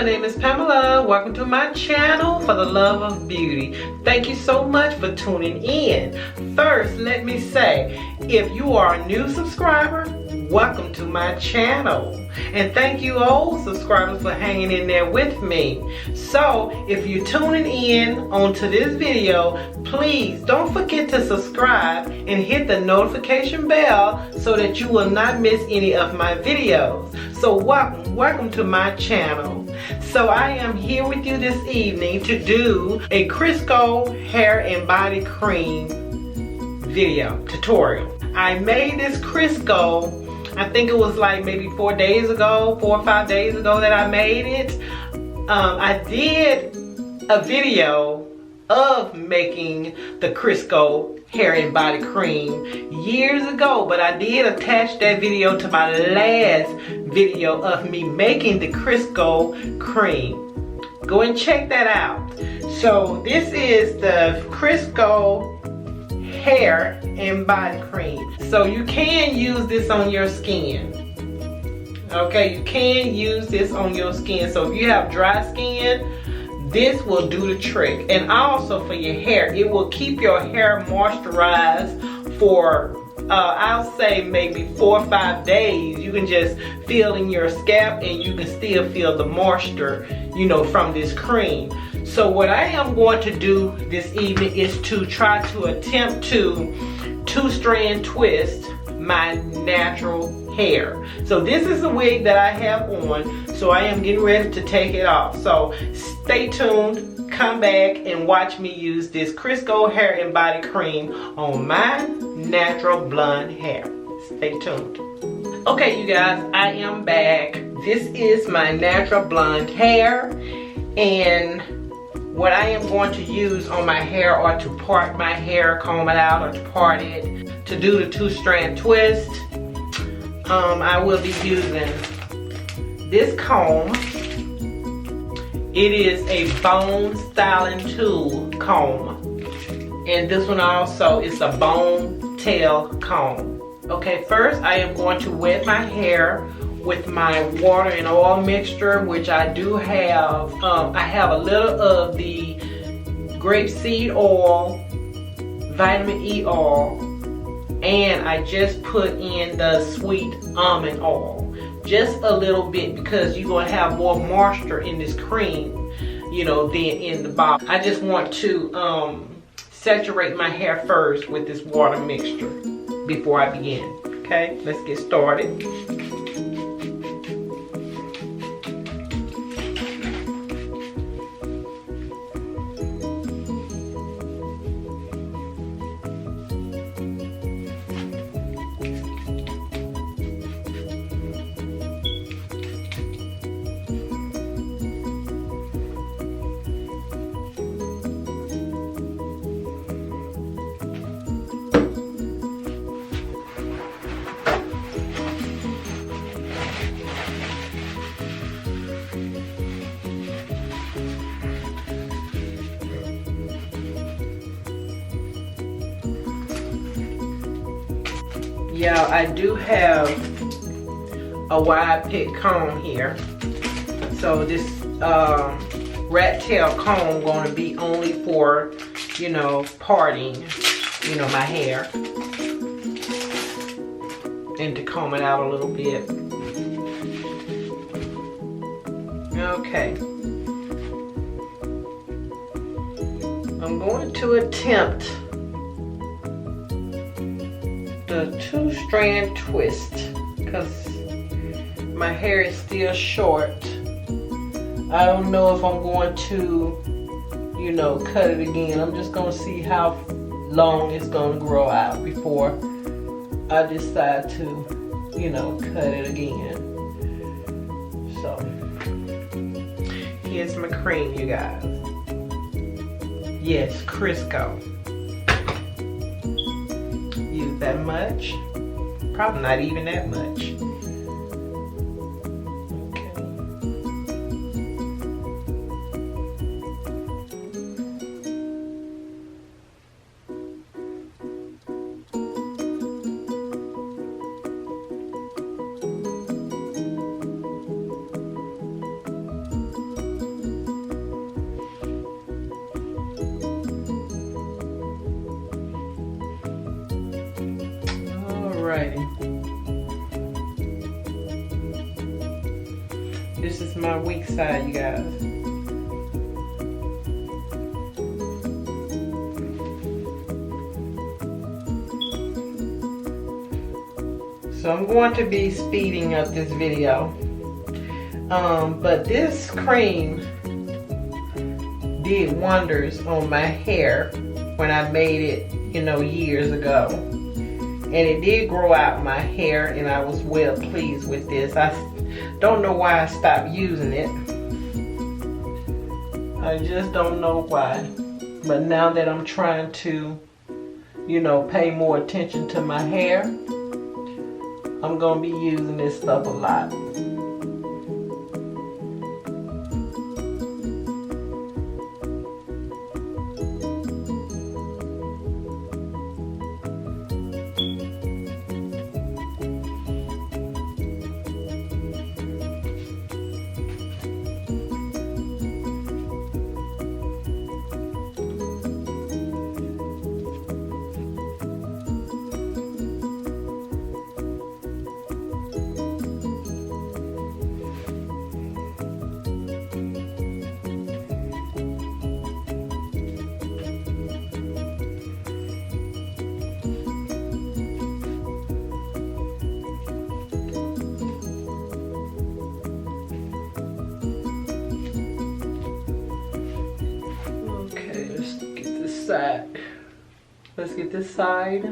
name is Pamela. Welcome to my channel for the love of beauty. Thank you so much for tuning in. First, let me say, if you are a new subscriber, welcome to my channel. And thank you old subscribers for hanging in there with me. So, if you're tuning in onto this video, please don't forget to subscribe and hit the notification bell so that you will not miss any of my videos. So welcome to my channel. So I am here with you this evening to do a Crisco hair and body cream video tutorial. I made this Crisco, I think it was like maybe 4 or 5 days ago that I made it. I did a video of making the Crisco hair and body cream years ago, but I did attach that video to my last video of me making the Crisco cream. Go and check that out. So this is the Crisco hair and body cream. So you can use this on your skin. Okay, you can use this on your skin. So if you have dry skin, this will do the trick. And also for your hair, it will keep your hair moisturized for I'll say maybe 4 or 5 days. You can just feel in your scalp and you can still feel the moisture, you know, from this cream. So what I am going to do this evening is to try to attempt to 2-strand twist my natural hair. So this is the wig that I have on, so I am getting ready to take it off. So stay tuned, come back and watch me use this Crisco hair and body cream on my natural blonde hair. Stay tuned. Okay, you guys, I am back. This is my natural blonde hair, and what I am going to use on my hair, or to part my hair, comb it out, or to part it, to do the 2-strand twist, I will be using this comb. It is a bone styling tool comb, and this one also is a bone tail comb. Okay, first I am going to wet my hair with my water and oil mixture, which I do have. I have a little of the grapeseed oil, vitamin E oil, and I just put in the sweet almond oil. Just a little bit, because you're going to have more moisture in this cream, you know, than in the bottle. I just want to saturate my hair first with this water mixture before I begin. Okay, let's get started. Yeah, I do have a wide pick comb here. So this rat tail comb going to be only for, you know, parting, you know, my hair, and to comb it out a little bit. Okay. I'm going to attempt the 2-strand twist because my hair is still short. I don't know if I'm going to, you know, cut it again. I'm just going to see how long it's going to grow out before I decide to, you know, cut it again. So here's my cream, you guys. Yes, Crisco. Use that much. Probably not even that much. Alrighty. This is my weak side, you guys. So I'm going to be speeding up this video. But this cream did wonders on my hair when I made it, you know, years ago. And it did grow out my hair, and I was well pleased with this. I don't know why I stopped using it. I just don't know why. But now that I'm trying to, you know, pay more attention to my hair, I'm gonna be using this stuff a lot. Side. Let's get this side.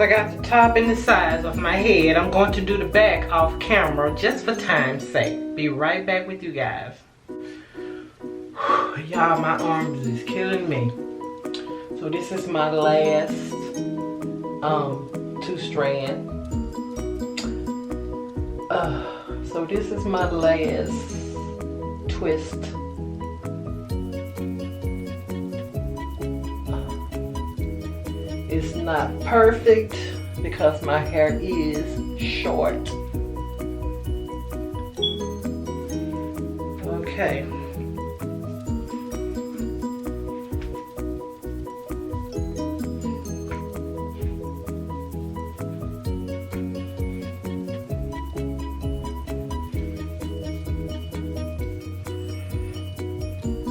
I got the top and the sides of my head. I'm going to do the back off camera just for time's sake. Be right back with you guys. Y'all, my arms is killing me. So this is my last 2 strand. So this is my last twist. It's not perfect because my hair is short. Okay.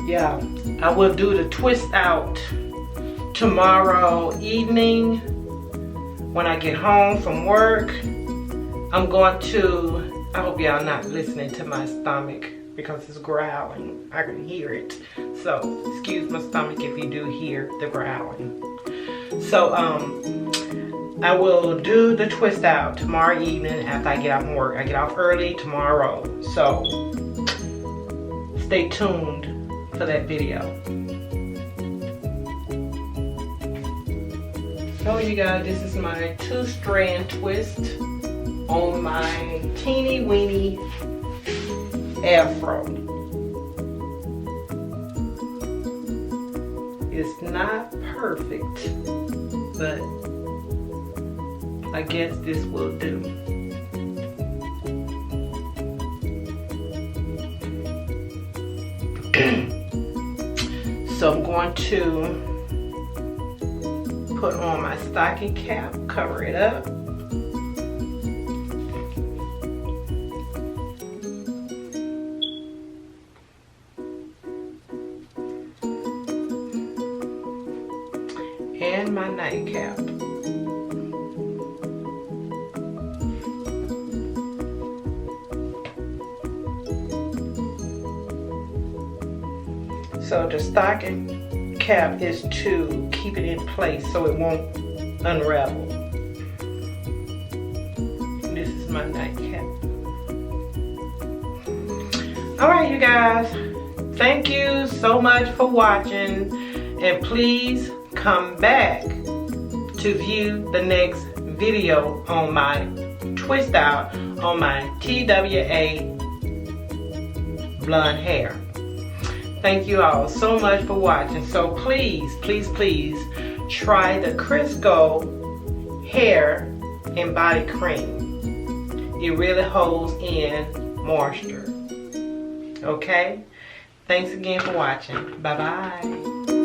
Yeah, I will do the twist out tomorrow evening when I get home from work. I'm going to, I hope y'all not listening to my stomach because it's growling. I can hear it. So excuse my stomach if you do hear the growling. So I will do the twist out tomorrow evening after I get off from work. I get off early tomorrow. So stay tuned for that video. So you guys, this is my 2-strand twist on my teeny weeny afro. It's not perfect, but I guess this will do. So I'm going to put on my stocking cap, cover it up. And my nightcap. So the stocking cap is to keep it in place so it won't unravel. This is my nightcap. Alright you guys, thank you so much for watching, and please come back to view the next video on my twist out on my TWA blonde hair. Thank you all so much for watching. So please, please, please try the Crisco hair and body cream. It really holds in moisture. Okay? Thanks again for watching. Bye-bye.